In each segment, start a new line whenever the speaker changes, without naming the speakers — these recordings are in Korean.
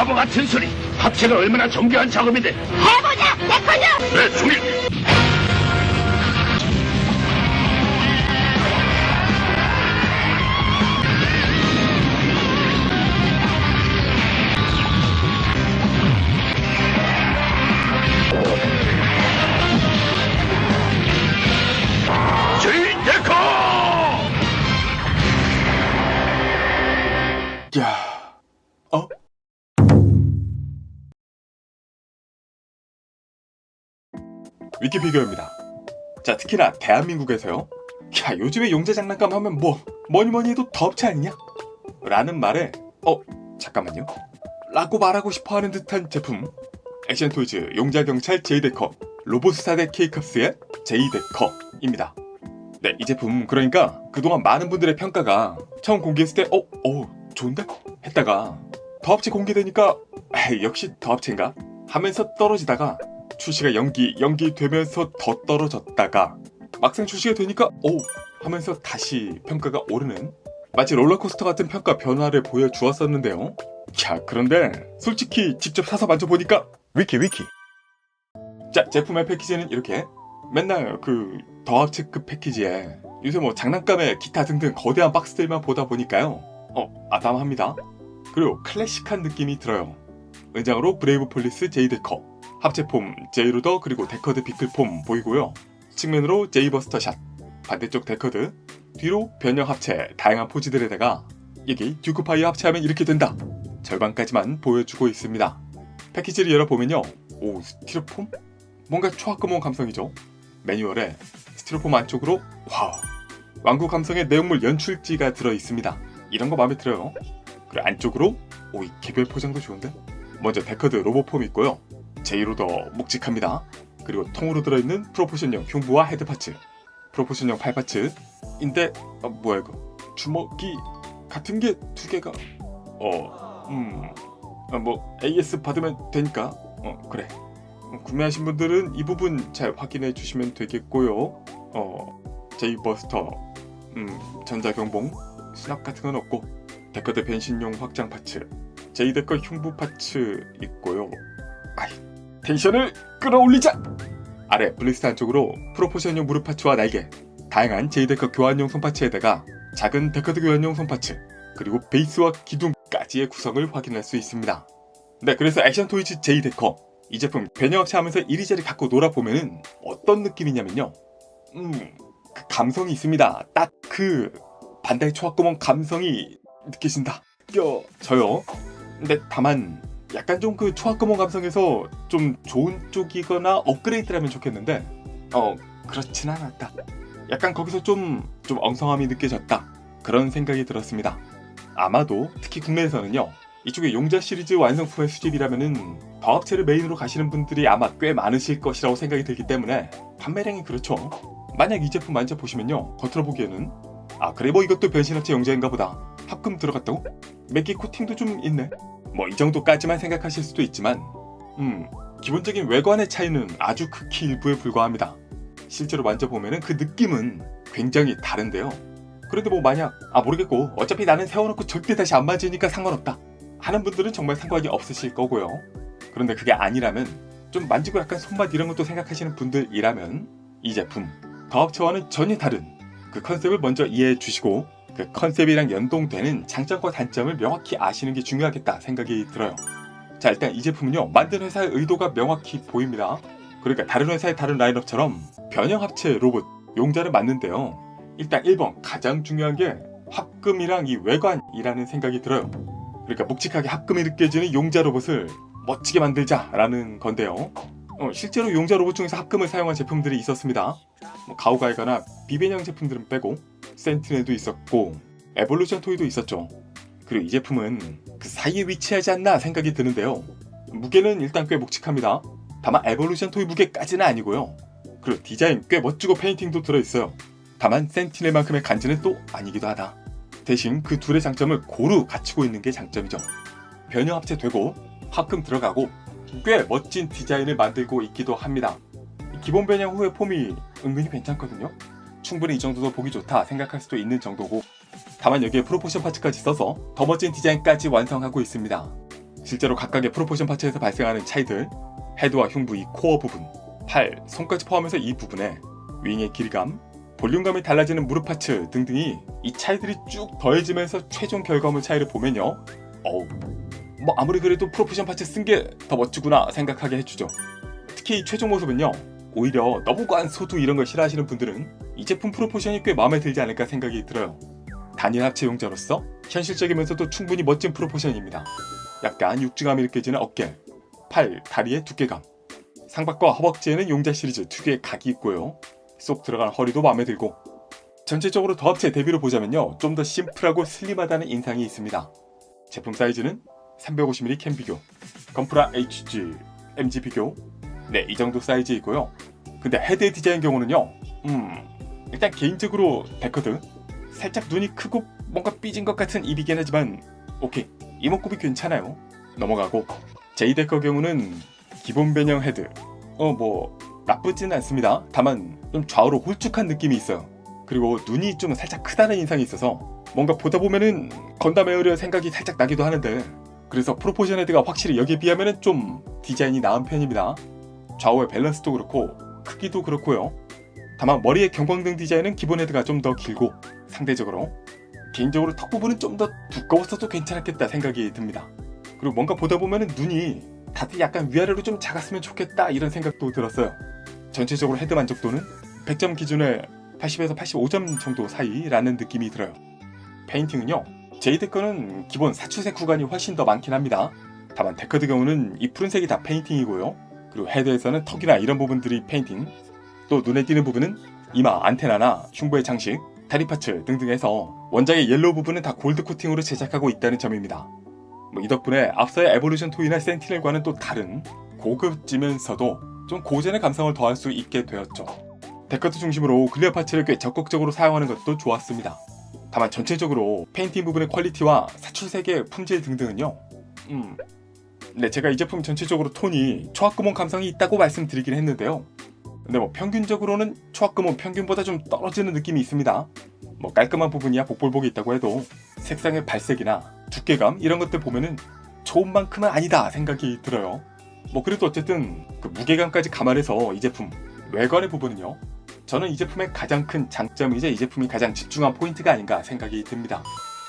바보 같은 소리. 합체가 얼마나 정교한 작업인데.
해보자, 데커즈!
네, 중일. 제이데커!
야, 위키피디어입니다. 자, 특히나 대한민국에서요. 야, 요즘에 용자 장난감 하면 뭐니 해도 더업체 아니냐? 라는 말에 잠깐만요. 라고 말하고 싶어하는 듯한 제품. 액션토이즈 용자경찰 제이데커 로봇스타대 K캅스의 제이데커입니다. 네, 이 제품 그러니까 그동안 많은 분들의 평가가 처음 공개했을 때 좋은데? 했다가 더업체 공개되니까 역시 더업체인가? 하면서 떨어지다가 출시가 연기되면서 더 떨어졌다가 막상 출시가 되니까 하면서 다시 평가가 오르는 마치 롤러코스터 같은 평가 변화를 보여주었었는데요. 야, 그런데 솔직히 직접 사서 만져보니까 위키 자, 제품의 패키지는 이렇게 맨날 그 더합체급 패키지에 요새 뭐 장난감에 기타 등등 거대한 박스들만 보다 보니까요 아담합니다. 그리고 클래식한 느낌이 들어요. 은장으로 브레이브 폴리스 제이데커, 합체폼 제이루더, 그리고 데커드 비클폼 보이고요. 측면으로 제이버스터 샷, 반대쪽 데커드, 뒤로 변형 합체, 다양한 포즈들에다가 여기 듀크파이어 합체하면 이렇게 된다, 절반까지만 보여주고 있습니다. 패키지를 열어보면요, 스티로폼? 뭔가 초합금원 감성이죠. 매뉴얼에 스티로폼 안쪽으로 왕구 감성의 내용물 연출지가 들어있습니다. 이런 거 마음에 들어요. 그리고 안쪽으로 이 개별 포장도 좋은데? 먼저 데커드 로보폼 있고요. 제이로더 묵직합니다. 그리고 통으로 들어있는 프로포션형 흉부와 헤드 파츠, 프로포션형 팔 파츠인데 뭐야 이거, 주먹이 같은 게 두 개가 AS 받으면 되니까 그래. 구매하신 분들은 이 부분 잘 확인해 주시면 되겠고요. 제이버스터 전자경봉 수납 같은 건 없고, 데커드 변신용 확장 파츠, 제이데커 흉부 파츠 있고요. 텐션을 끌어올리자! 아래 블리스트 안쪽으로 프로포션용 무릎 파츠와 날개, 다양한 제이데커 교환용 손파츠에다가 작은 데커드 교환용 손파츠, 그리고 베이스와 기둥까지의 구성을 확인할 수 있습니다. 네, 그래서 액션토이즈 제이데커 이 제품 변형합체 하면서 이리저리 갖고 놀아보면은 어떤 느낌이냐면요, 그 감성이 있습니다. 딱 그 반다이 초합금원 감성이 느껴진다. 저요. 근데 다만 약간 좀 그 초합금원 감성에서 좀 좋은 쪽이거나 업그레이드라면 좋겠는데 그렇진 않았다. 약간 거기서 좀 엉성함이 느껴졌다, 그런 생각이 들었습니다. 아마도 특히 국내에서는요, 이쪽에 용자 시리즈 완성품의 수집이라면은 더합체를 메인으로 가시는 분들이 아마 꽤 많으실 것이라고 생각이 들기 때문에 판매량이 그렇죠. 만약 이 제품 만져보시면요, 겉으로 보기에는 그래 이것도 변신합체 용자인가 보다, 합금 들어갔다고? 맥기 코팅도 좀 있네, 이 정도까지만 생각하실 수도 있지만 기본적인 외관의 차이는 아주 극히 일부에 불과합니다. 실제로 만져보면은 그 느낌은 굉장히 다른데요. 그런데 만약 모르겠고 어차피 나는 세워놓고 절대 다시 안 만지니까 상관없다 하는 분들은 정말 상관이 없으실 거고요. 그런데 그게 아니라면, 좀 만지고 약간 손맛 이런 것도 생각하시는 분들이라면 이 제품 더합체와는 전혀 다른 그 컨셉을 먼저 이해해 주시고, 그 컨셉이랑 연동되는 장점과 단점을 명확히 아시는 게 중요하겠다 생각이 들어요. 자, 일단 이 제품은요, 만든 회사의 의도가 명확히 보입니다. 그러니까 다른 회사의 다른 라인업처럼 변형 합체 로봇 용자를 만드는데요, 일단 1번 가장 중요한 게 합금이랑 이 외관이라는 생각이 들어요. 그러니까 묵직하게 합금이 느껴지는 용자 로봇을 멋지게 만들자라는 건데요. 실제로 용자 로봇 중에서 합금을 사용한 제품들이 있었습니다. 가오가이가나 비벤형 제품들은 빼고 센티넬도 있었고 에볼루션 토이도 있었죠. 그리고 이 제품은 그 사이에 위치하지 않나 생각이 드는데요, 무게는 일단 꽤 묵직합니다. 다만 에볼루션 토이 무게까지는 아니고요. 그리고 디자인 꽤 멋지고 페인팅도 들어있어요. 다만 센티넬만큼의 간지는 또 아니기도 하다. 대신 그 둘의 장점을 고루 갖추고 있는 게 장점이죠. 변형 합체되고 합금 들어가고 꽤 멋진 디자인을 만들고 있기도 합니다. 기본 변형 후의 폼이 은근히 괜찮거든요. 충분히 이 정도도 보기 좋다 생각할 수도 있는 정도고, 다만 여기에 프로포션 파츠까지 써서 더 멋진 디자인까지 완성하고 있습니다. 실제로 각각의 프로포션 파츠에서 발생하는 차이들, 헤드와 흉부 이 코어 부분, 팔, 손까지 포함해서 이 부분에 윙의 길이감, 볼륨감이 달라지는 무릎 파츠 등등이 이 차이들이 쭉 더해지면서 최종 결과물 차이를 보면요, 뭐 아무리 그래도 프로포션 파츠 쓴 게 더 멋지구나 생각하게 해주죠. 특히 이 최종 모습은요, 오히려 너무 과한 소두 이런 걸 싫어하시는 분들은 이 제품 프로포션이 꽤 마음에 들지 않을까 생각이 들어요. 단일 합체 용자로서 현실적이면서도 충분히 멋진 프로포션입니다. 약간 육중함이 느껴지는 어깨, 팔, 다리의 두께감, 상박과 허벅지에는 용자 시리즈 특유의 각이 있고요. 쏙 들어간 허리도 마음에 들고, 전체적으로 더 합체 대비로 보자면요, 좀 더 심플하고 슬림하다는 인상이 있습니다. 제품 사이즈는 350mm 캠 비교, 건프라 HG MG 비교, 네, 이 정도 사이즈이고요. 근데 헤드의 디자인 경우는요, 일단 개인적으로 데커드 살짝 눈이 크고 뭔가 삐진 것 같은 입이긴 하지만 오케이, 이목구비 괜찮아요. 넘어가고, 제이데커 경우는 기본 변형 헤드, 뭐 나쁘진 않습니다. 다만 좀 좌우로 홀쭉한 느낌이 있어요. 그리고 눈이 좀 살짝 크다는 인상이 있어서 뭔가 보다 보면은 건담 에어리어 생각이 살짝 나기도 하는데, 그래서 프로포션 헤드가 확실히 여기에 비하면은 좀 디자인이 나은 편입니다. 좌우의 밸런스도 그렇고 크기도 그렇고요. 다만 머리의 경광등 디자인은 기본 헤드가 좀 더 길고, 상대적으로 개인적으로 턱 부분은 좀 더 두꺼웠어도 괜찮았겠다 생각이 듭니다. 그리고 뭔가 보다 보면은 눈이 다들 약간 위아래로 좀 작았으면 좋겠다 이런 생각도 들었어요. 전체적으로 헤드 만족도는 100점 기준에 80에서 85점 정도 사이라는 느낌이 들어요. 페인팅은요, 제이데커는 기본 사출색 구간이 훨씬 더 많긴 합니다. 다만 데커드 경우는 이 푸른색이 다 페인팅이고요. 그리고 헤드에서는 턱이나 이런 부분들이 페인팅, 또 눈에 띄는 부분은 이마, 안테나나 흉부의 장식, 다리 파츠 등등해서 원작의 옐로우 부분은 다 골드 코팅으로 제작하고 있다는 점입니다. 이 덕분에 앞서의 에볼루션 2이나 센티넬과는 또 다른 고급지면서도 좀 고전의 감성을 더할 수 있게 되었죠. 데커드 중심으로 클리어 파츠를 꽤 적극적으로 사용하는 것도 좋았습니다. 다만 전체적으로 페인팅 부분의 퀄리티와 사출색의 품질 등등은요, 네, 제가 이 제품 전체적으로 톤이 초합금온 감성이 있다고 말씀드리긴 했는데요, 근데 평균적으로는 초합금온 평균보다 좀 떨어지는 느낌이 있습니다. 깔끔한 부분이야 복볼복이 있다고 해도 색상의 발색이나 두께감 이런 것들 보면은 초음만큼은 아니다 생각이 들어요. 그래도 어쨌든 그 무게감까지 감안해서 이 제품 외관의 부분은요, 저는 이 제품의 가장 큰 장점이자 이 제품이 가장 집중한 포인트가 아닌가 생각이 듭니다.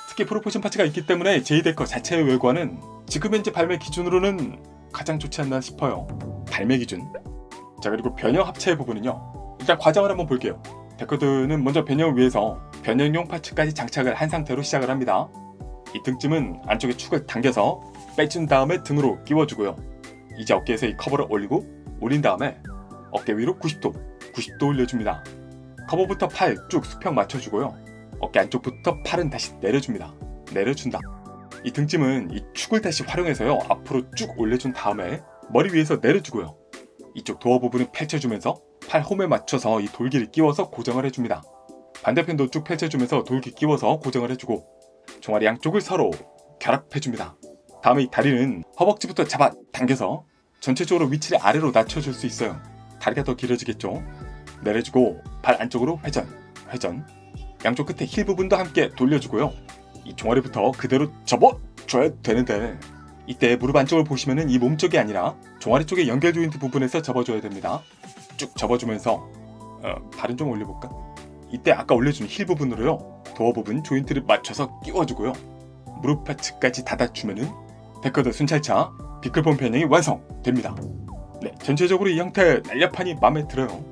특히 프로포션 파츠가 있기 때문에 제이데커 자체의 외관은 지금 현재 발매 기준으로는 가장 좋지 않나 싶어요. 발매 기준. 자, 그리고 변형 합체의 부분은요, 일단 과정을 한번 볼게요. 데커드는 먼저 변형을 위해서 변형용 파츠까지 장착을 한 상태로 시작을 합니다. 이 등쯤은 안쪽에 축을 당겨서 빼준 다음에 등으로 끼워주고요. 이제 어깨에서 이 커버를 올린 다음에 어깨 위로 90도 올려줍니다. 커버부터 팔 쭉 수평 맞춰주고요. 어깨 안쪽부터 팔은 다시 내려준다. 이 등쯤은 이 축을 다시 활용해서요, 앞으로 쭉 올려준 다음에 머리 위에서 내려주고요. 이쪽 도어 부분을 펼쳐주면서 팔 홈에 맞춰서 이 돌기를 끼워서 고정을 해줍니다. 반대편도 쭉 펼쳐주면서 돌기 끼워서 고정을 해주고, 종아리 양쪽을 서로 결합해줍니다. 다음에 이 다리는 허벅지부터 잡아 당겨서 전체적으로 위치를 아래로 낮춰줄 수 있어요. 다리가 더 길어지겠죠. 내려주고 발 안쪽으로 회전. 양쪽 끝에 힐 부분도 함께 돌려주고요. 이 종아리부터 그대로 접어줘야 되는데, 이때 무릎 안쪽을 보시면은 이 몸쪽이 아니라 종아리 쪽의 연결 조인트 부분에서 접어줘야 됩니다. 쭉 접어주면서 발은 좀 올려볼까? 이때 아까 올려준 힐 부분으로요, 도어 부분 조인트를 맞춰서 끼워주고요. 무릎 파츠까지 닫아주면은 데커드 순찰차 비클폰 변형이 완성됩니다. 네, 전체적으로 이 형태 날렵하니 마음에 들어요.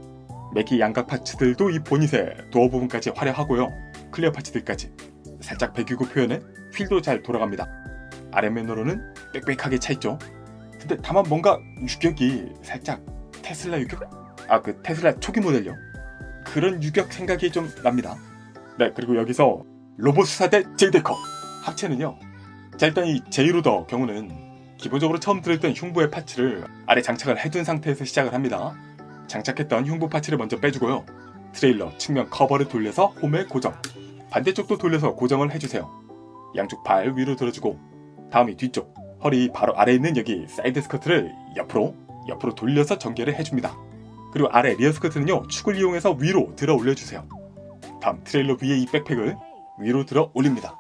맥기 양각 파츠들도 이 보닛의 도어 부분까지 화려하고요. 클리어 파츠들까지 살짝 배기구 표현에 휠도 잘 돌아갑니다. 아랫면으로는 빽빽하게 차있죠. 근데 다만 뭔가 유격이 살짝 테슬라 유격? 그 테슬라 초기 모델요. 그런 유격 생각이 좀 납니다. 네, 그리고 여기서 로봇 수사대 제이데커 합체는요, 자, 일단 이 제이로더 경우는 기본적으로 처음 들었던 흉부의 파츠를 아래 장착을 해둔 상태에서 시작을 합니다. 장착했던 흉부 파츠를 먼저 빼주고요. 트레일러 측면 커버를 돌려서 홈에 고정, 반대쪽도 돌려서 고정을 해주세요. 양쪽 발 위로 들어주고, 다음이 뒤쪽 허리 바로 아래에 있는 여기 사이드 스커트를 옆으로 돌려서 전개를 해줍니다. 그리고 아래 리어 스커트는요, 축을 이용해서 위로 들어 올려주세요. 다음 트레일러 위에 이 백팩을 위로 들어 올립니다.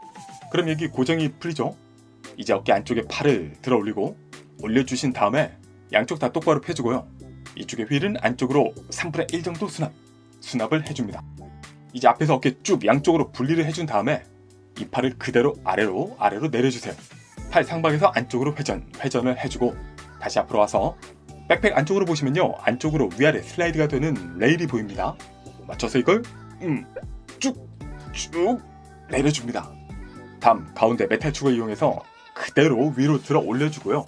그럼 여기 고정이 풀리죠? 이제 어깨 안쪽에 팔을 들어 올리고 올려주신 다음에 양쪽 다 똑바로 펴주고요. 이쪽의 휠은 안쪽으로 3분의 1 정도 수납을 해줍니다. 이제 앞에서 어깨 쭉 양쪽으로 분리를 해준 다음에 이 팔을 그대로 아래로 내려주세요. 팔 상방에서 안쪽으로 회전을 해주고 다시 앞으로 와서 백팩 안쪽으로 보시면요, 안쪽으로 위아래 슬라이드가 되는 레일이 보입니다. 맞춰서 이걸 쭉 내려줍니다. 다음 가운데 메탈 축을 이용해서 그대로 위로 들어 올려주고요.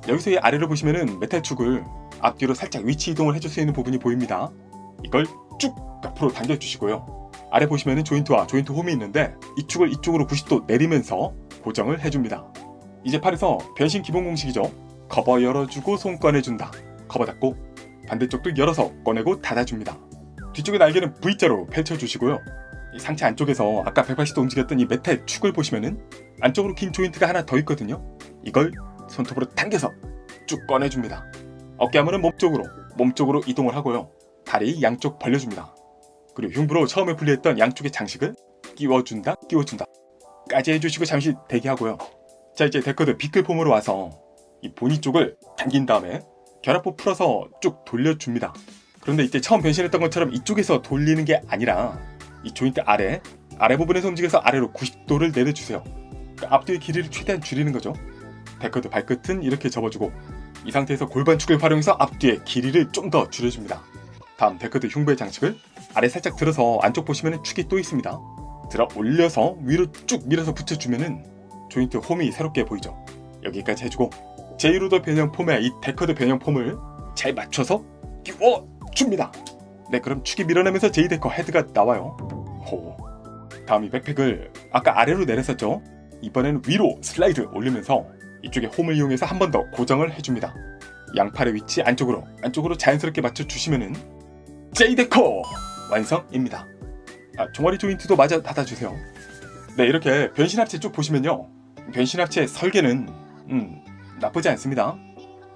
여기서 이 아래로 보시면은 메탈 축을 앞뒤로 살짝 위치 이동을 해줄 수 있는 부분이 보입니다. 이걸 쭉 옆으로 당겨주시고요. 아래 보시면은 조인트와 조인트 홈이 있는데 이 축을 이쪽으로 90도 내리면서 고정을 해줍니다. 이제 팔에서 변신 기본 공식이죠. 커버 열어주고 손 꺼내준다. 커버 닫고 반대쪽도 열어서 꺼내고 닫아줍니다. 뒤쪽의 날개는 V자로 펼쳐주시고요. 이 상체 안쪽에서 아까 180도 움직였던 이 메탈 축을 보시면은 안쪽으로 긴 조인트가 하나 더 있거든요. 이걸 손톱으로 당겨서 쭉 꺼내줍니다. 어깨하면은 몸쪽으로 이동을 하고요. 다리 양쪽 벌려줍니다. 그리고 흉부로 처음에 분리했던 양쪽의 장식을 끼워준다 까지 해주시고 잠시 대기하고요. 자, 이제 데커드 비클 폼으로 와서 이 보니 쪽을 당긴 다음에 결합부 풀어서 쭉 돌려줍니다. 그런데 이때 처음 변신했던 것처럼 이쪽에서 돌리는 게 아니라 이 조인트 아래 부분에서 움직여서 아래로 90도를 내려주세요. 그러니까 앞뒤의 길이를 최대한 줄이는 거죠. 데커드 발끝은 이렇게 접어주고 이 상태에서 골반축을 활용해서 앞뒤의 길이를 좀 더 줄여줍니다. 다음 데커드 흉부의 장식을 아래 살짝 들어서 안쪽 보시면 축이 또 있습니다. 들어 올려서 위로 쭉 밀어서 붙여주면은 조인트 홈이 새롭게 보이죠. 여기까지 해주고 제이로더 변형 폼에 이 데커드 변형 폼을 잘 맞춰서 끼워줍니다. 네, 그럼 축이 밀어내면서 제이데커 헤드가 나와요. 다음 이 백팩을 아까 아래로 내렸었죠. 이번에는 위로 슬라이드 올리면서 이쪽에 홈을 이용해서 한 번 더 고정을 해줍니다. 양팔의 위치 안쪽으로 자연스럽게 맞춰주시면은 제이데커 완성입니다. 종아리 조인트도 마저 닫아주세요. 네, 이렇게 변신 합체 쭉 보시면요, 변신 합체 설계는 나쁘지 않습니다.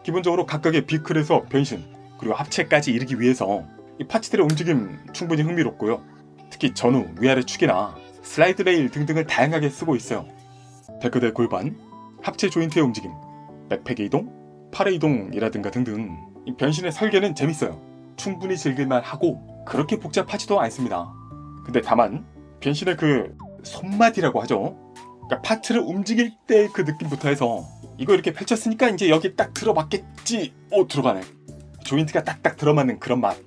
기본적으로 각각의 비클에서 변신 그리고 합체까지 이르기 위해서 이 파츠들의 움직임 충분히 흥미롭고요. 특히 전후, 위아래 축이나 슬라이드 레일 등등을 다양하게 쓰고 있어요. 데커드의 골반, 합체 조인트의 움직임, 백팩의 이동, 팔의 이동이라든가 등등 이 변신의 설계는 재밌어요. 충분히 즐길만 하고 그렇게 복잡하지도 않습니다. 근데 다만 변신의 그 손맛이라고 하죠. 그러니까 파츠를 움직일 때 그 느낌부터 해서 이거 이렇게 펼쳤으니까 이제 여기 딱 들어맞겠지. 들어가네. 조인트가 딱딱 들어맞는 그런 맛.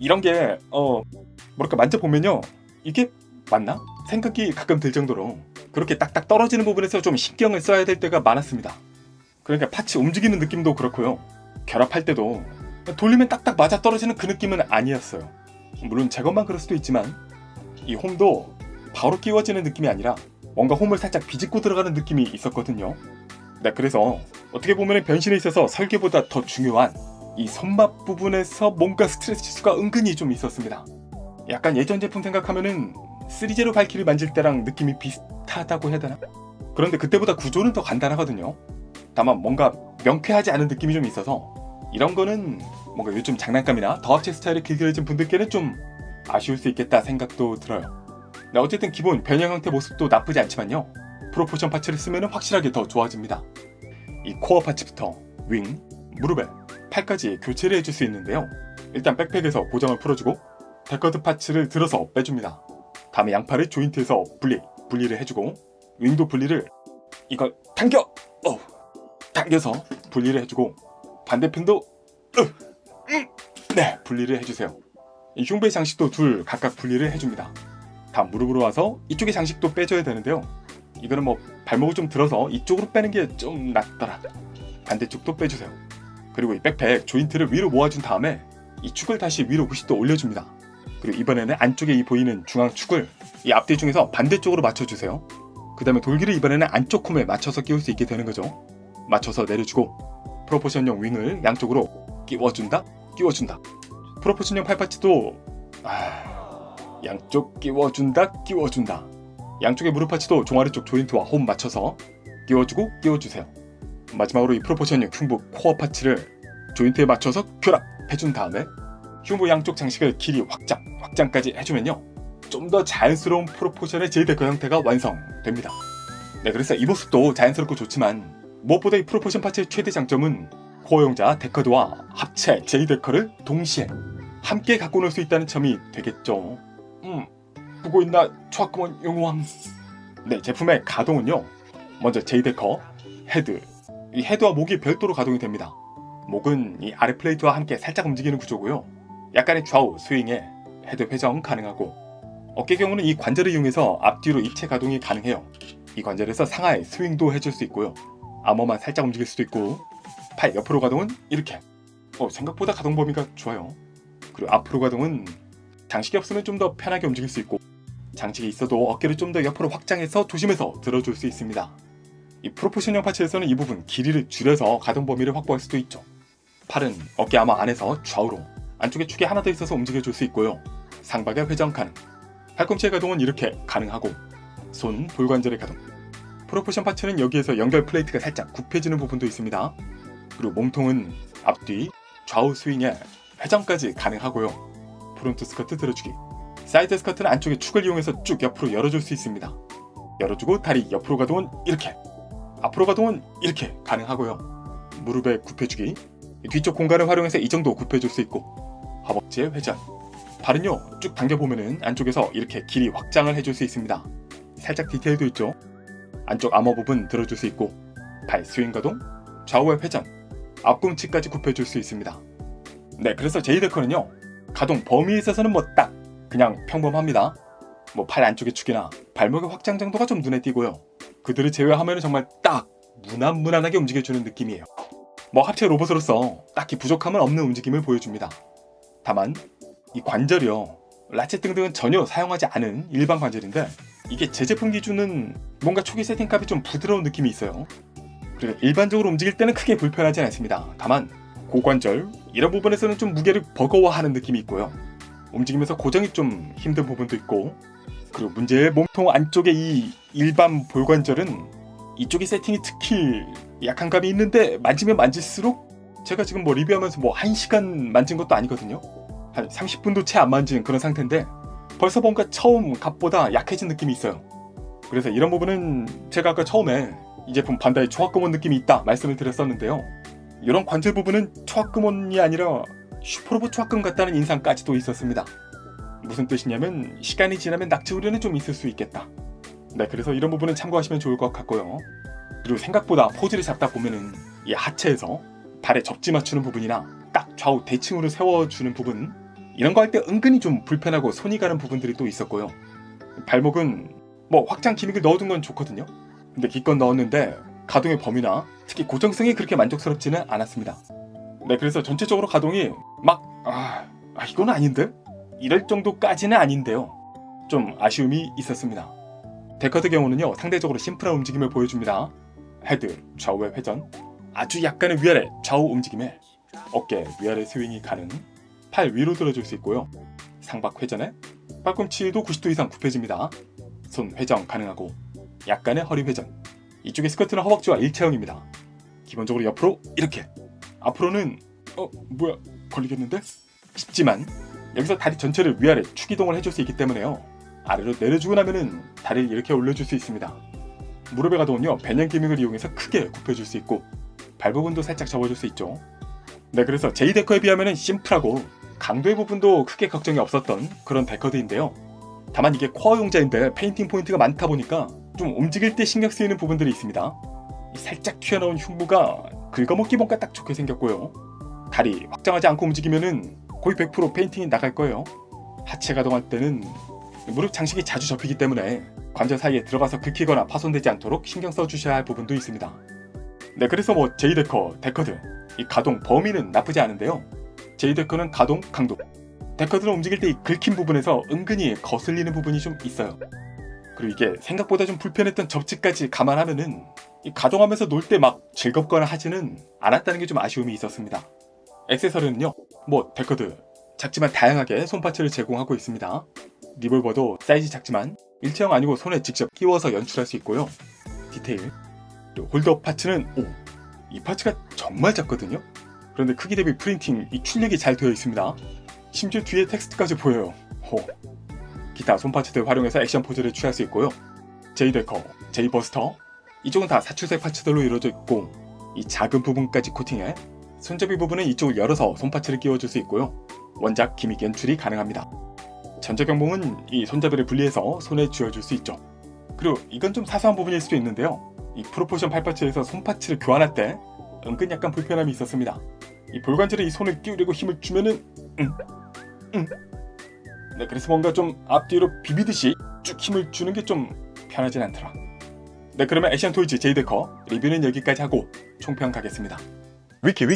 이런 게 뭐랄까 만져보면요, 이게 맞나? 생각이 가끔 들 정도로 그렇게 딱딱 떨어지는 부분에서 좀 신경을 써야 될 때가 많았습니다. 그러니까 파츠 움직이는 느낌도 그렇고요. 결합할 때도 돌리면 딱딱 맞아 떨어지는 그 느낌은 아니었어요. 물론 제 것만 그럴 수도 있지만 이 홈도 바로 끼워지는 느낌이 아니라 뭔가 홈을 살짝 비집고 들어가는 느낌이 있었거든요. 네, 그래서 어떻게 보면 변신에 있어서 설계보다 더 중요한 이 손맛 부분에서 뭔가 스트레스가 은근히 좀 있었습니다. 약간 예전 제품 생각하면은 3제로 발키리 만질 때랑 느낌이 비슷하다고 해야 되나? 그런데 그때보다 구조는 더 간단하거든요. 다만 뭔가 명쾌하지 않은 느낌이 좀 있어서 이런 거는 뭔가 요즘 장난감이나 더 합체 스타일에 길들여진 분들께는 좀 아쉬울 수 있겠다 생각도 들어요. 네, 어쨌든 기본 변형 형태 모습도 나쁘지 않지만요, 프로포션 파츠를 쓰면 확실하게 더 좋아집니다. 이 코어 파츠부터 윙, 무릎에 팔까지 교체를 해줄 수 있는데요. 일단 백팩에서 고정을 풀어주고 데커드 파츠를 들어서 빼줍니다. 다음에 양팔을 조인트에서 분리를 해주고 윙도 분리를 이걸 당겨서 분리를 해주고 반대편도 네, 분리를 해주세요. 이 흉부의 장식도 둘 각각 분리를 해줍니다. 다음 무릎으로 와서 이쪽의 장식도 빼줘야 되는데요. 이거는 뭐 발목을 좀 들어서 이쪽으로 빼는 게 좀 낫더라. 반대쪽도 빼주세요. 그리고 이 백팩 조인트를 위로 모아준 다음에 이 축을 다시 위로 90도 올려줍니다. 그리고 이번에는 안쪽에 이 보이는 중앙 축을 이 앞뒤 중에서 반대쪽으로 맞춰주세요. 그 다음에 돌기를 이번에는 안쪽 홈에 맞춰서 끼울 수 있게 되는 거죠. 맞춰서 내려주고 프로포션용 윙을 양쪽으로 끼워준다. 프로포션용 팔파츠도 양쪽 끼워준다. 양쪽의 무릎 파츠도 종아리 쪽 조인트와 홈 맞춰서 끼워주고 끼워주세요. 마지막으로 이 프로포션용 흉부 코어 파츠를 조인트에 맞춰서 결합해준 다음에 흉부 양쪽 장식을 길이 확장까지 해주면요, 좀 더 자연스러운 프로포션의 제이데커 형태가 완성됩니다. 네, 네, 그래서 이 모습도 자연스럽고 좋지만 무엇보다 이 프로포션 파츠의 최대 장점은 코어용자 데커드와 합체 J-데커를 동시에 함께 갖고 놀 수 있다는 점이 되겠죠. 보고 있나 초학금원 용왕. 네, 제품의 가동은요, 먼저 J-데커 헤드, 이 헤드와 목이 별도로 가동이 됩니다. 목은 이 아래 플레이트와 함께 살짝 움직이는 구조고요. 약간의 좌우 스윙에 헤드 회전 가능하고, 어깨 경우는 이 관절을 이용해서 앞뒤로 입체 가동이 가능해요. 이 관절에서 상하에 스윙도 해줄 수 있고요. 아머만 살짝 움직일 수도 있고, 팔 옆으로 가동은 이렇게. 생각보다 가동 범위가 좋아요. 그리고 앞으로 가동은 장식이 없으면 좀 더 편하게 움직일 수 있고, 장식이 있어도 어깨를 좀 더 옆으로 확장해서 조심해서 들어줄 수 있습니다. 이 프로포션형 파츠에서는 이 부분 길이를 줄여서 가동 범위를 확보할 수도 있죠. 팔은 어깨 아머 안에서 좌우로 안쪽에 축이 하나 더 있어서 움직여줄 수 있고요. 상박의 회전 가능. 팔꿈치의 가동은 이렇게 가능하고, 손 돌관절의 가동. 프로포션 파츠는 여기에서 연결 플레이트가 살짝 굽혀지는 부분도 있습니다. 그리고 몸통은 앞뒤 좌우 스윙에 회전까지 가능하고요. 프론트 스커트 들어주기. 사이드 스커트는 안쪽에 축을 이용해서 쭉 옆으로 열어줄 수 있습니다. 열어주고 다리 옆으로 가동은 이렇게, 앞으로 가동은 이렇게 가능하고요. 무릎에 굽혀주기. 뒤쪽 공간을 활용해서 이 정도 굽혀줄 수 있고, 허벅지의 회전. 발은요, 쭉 당겨보면은 안쪽에서 이렇게 길이 확장을 해줄 수 있습니다. 살짝 디테일도 있죠. 안쪽 아머 부분 들어줄 수 있고, 발 스윙 가동, 좌우의 회전, 앞꿈치까지 굽혀줄 수 있습니다. 네, 그래서 J-데커는요, 가동 범위에 있어서는 딱 그냥 평범합니다. 팔 안쪽의 축이나 발목의 확장 정도가 좀 눈에 띄고요. 그들을 제외하면 정말 딱 무난무난하게 움직여주는 느낌이에요. 합체 로봇으로서 딱히 부족함은 없는 움직임을 보여줍니다. 다만 이 관절이요, 라쳇 등등은 전혀 사용하지 않은 일반 관절인데, 이게 제 제품 기준은 뭔가 초기 세팅값이 좀 부드러운 느낌이 있어요. 그리고 일반적으로 움직일 때는 크게 불편하진 않습니다. 다만 고관절 이런 부분에서는 좀 무게를 버거워하는 느낌이 있고요. 움직이면서 고정이 좀 힘든 부분도 있고, 그리고 문제의 몸통 안쪽의 이 일반 볼관절은 이쪽의 세팅이 특히 약한 감이 있는데, 만지면 만질수록 제가 지금 리뷰하면서 1시간 만진 것도 아니거든요. 한 30분도 채 안 만진 그런 상태인데 벌써 뭔가 처음 값보다 약해진 느낌이 있어요. 그래서 이런 부분은 제가 아까 처음에 이 제품 반다이 초합금원 느낌이 있다 말씀을 드렸었는데요. 이런 관절 부분은 초합금원이 아니라 슈퍼로봇 초합금 같다는 인상까지도 있었습니다. 무슨 뜻이냐면 시간이 지나면 낙지 우려는 좀 있을 수 있겠다. 네, 그래서 이런 부분은 참고하시면 좋을 것 같고요. 그리고 생각보다 포즈를 잡다 보면은 이 하체에서 발에 접지 맞추는 부분이나 딱 좌우 대칭으로 세워주는 부분, 이런 거 할 때 은근히 좀 불편하고 손이 가는 부분들이 또 있었고요. 발목은 확장 기믹을 넣어둔 건 좋거든요. 근데 기껏 넣었는데 가동의 범위나 특히 고정성이 그렇게 만족스럽지는 않았습니다. 네, 그래서 전체적으로 가동이 이건 아닌데? 이럴 정도까지는 아닌데요. 좀 아쉬움이 있었습니다. 데커드 경우는요, 상대적으로 심플한 움직임을 보여줍니다. 헤드, 좌우의 회전, 아주 약간의 위아래 좌우 움직임에 어깨 위아래 스윙이 가능, 팔 위로 들어줄 수 있고요. 상박 회전에 팔꿈치도 90도 이상 굽혀집니다. 손 회전 가능하고, 약간의 허리 회전. 이쪽의 스커트는 허벅지와 일체형입니다. 기본적으로 옆으로 이렇게, 앞으로는 걸리겠는데? 싶지만 여기서 다리 전체를 위아래 축이동을 해줄 수 있기 때문에요, 아래로 내려주고 나면은 다리를 이렇게 올려줄 수 있습니다. 무릎의 가동은요, 배년 기믹을 이용해서 크게 굽혀줄 수 있고, 발 부분도 살짝 접어줄 수 있죠. 네, 그래서 J-데커에 비하면 심플하고 강도의 부분도 크게 걱정이 없었던 그런 데커드인데요. 다만 이게 코어용자인데 페인팅 포인트가 많다 보니까 좀 움직일 때 신경 쓰이는 부분들이 있습니다. 살짝 튀어나온 흉부가 긁어먹기 뭔가 딱 좋게 생겼고요. 다리 확장하지 않고 움직이면은 거의 100% 페인팅이 나갈 거예요. 하체 가동할 때는 무릎 장식이 자주 접히기 때문에 관절 사이에 들어가서 긁히거나 파손되지 않도록 신경 써주셔야 할 부분도 있습니다. 네, 그래서 J-데커, 데커드 이 가동 범위는 나쁘지 않은데요. J-데커는 가동 강도, 데커드는 움직일 때 이 긁힌 부분에서 은근히 거슬리는 부분이 좀 있어요. 그리고 이게 생각보다 좀 불편했던 접지까지 감안하면은 이 가동하면서 놀 때 즐겁거나 하지는 않았다는 게 좀 아쉬움이 있었습니다. 액세서리는요, 데커드 작지만 다양하게 손파츠를 제공하고 있습니다. 리볼버도 사이즈 작지만 일체형 아니고 손에 직접 끼워서 연출할 수 있고요. 디테일, 그리고 홀더 파츠는 이 파츠가 정말 작거든요. 그런데 크기 대비 프린팅 이 출력이 잘 되어 있습니다. 심지어 뒤에 텍스트까지 보여요. 기타 손파츠들 활용해서 액션 포즈를 취할 수 있고요. J-데커, J-버스터, 이쪽은 다 사출색 파츠들로 이루어져 있고 이 작은 부분까지 코팅해 손잡이 부분은 이쪽을 열어서 손파츠를 끼워줄 수 있고요. 원작 기믹 연출이 가능합니다. 전자경봉은 이 손잡이를 분리해서 손에 쥐어줄 수 있죠. 그리고 이건 좀 사소한 부분일 수도 있는데요. 이 프로포션 팔파츠에서 손파츠를 교환할 때 은근 약간 불편함이 있었습니다. 이 볼관절에 이 손을 끼우려고 힘을 주면은 네, 그래서 뭔가 좀 앞뒤로 비비듯이 쭉 힘을 주는 게 좀 편하진 않더라. 네, 그러면 애시안토이즈 제이데커 리뷰는 여기까지 하고 총평 가겠습니다. 위키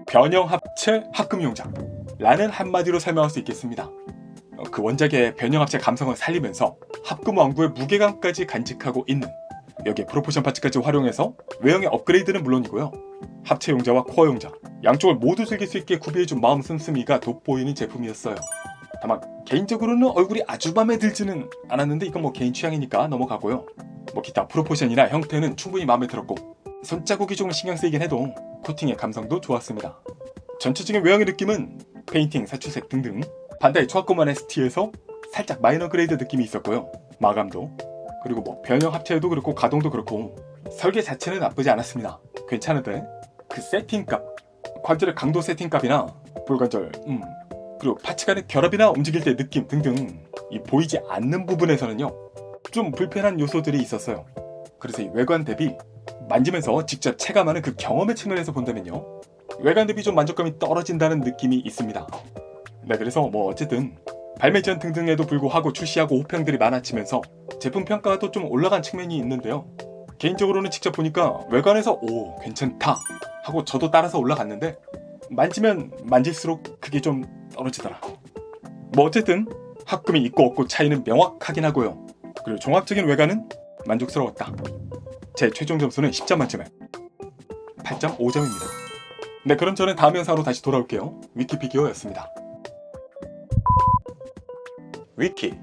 변형 합체 합금 용작 라는 한마디로 설명할 수 있겠습니다. 그 원작의 변형 합체 감성을 살리면서 합금 왕구의 무게감까지 간직하고 있는, 여기에 프로포션 파츠까지 활용해서 외형의 업그레이드는 물론이고요. 합체 용자와 코어 용자 양쪽을 모두 즐길 수 있게 구비해준 마음 씀씀이가 돋보이는 제품이었어요. 다만 개인적으로는 얼굴이 아주 맘에 들지는 않았는데 이건 뭐 개인 취향이니까 넘어가고요. 뭐 기타 프로포션이나 형태는 충분히 마음에 들었고 손자국이 조금 신경 쓰이긴 해도 코팅의 감성도 좋았습니다. 전체적인 외형의 느낌은 페인팅, 사출색 등등 반다이 초합고만의 스티에서 살짝 마이너 그레이드 느낌이 있었고요. 마감도 그리고 뭐 변형 합체도 그렇고 가동도 그렇고 설계 자체는 나쁘지 않았습니다. 괜찮은데 그 세팅값, 관절의 강도 세팅값이나 볼관절 그리고 파츠 간의 결합이나 움직일 때 느낌 등등 이 보이지 않는 부분에서는요 좀 불편한 요소들이 있었어요. 그래서 이 외관 대비 만지면서 직접 체감하는 그 경험의 측면에서 본다면요 외관 대비 좀 만족감이 떨어진다는 느낌이 있습니다. 네, 그래서 뭐 어쨌든 발매 전 등등에도 불구하고 출시하고 호평들이 많아지면서 제품 평가도 좀 올라간 측면이 있는데요. 개인적으로는 직접 보니까 외관에서 오 괜찮다 하고 저도 따라서 올라갔는데 만지면 만질수록 그게 좀 떨어지더라. 뭐 어쨌든 합금이 있고 없고 차이는 명확하긴 하고요. 그리고 종합적인 외관은 만족스러웠다. 제 최종 점수는 10점 만점에 8.5점입니다. 네, 그럼 저는 다음 영상으로 다시 돌아올게요. 위키피규어였습니다.
위키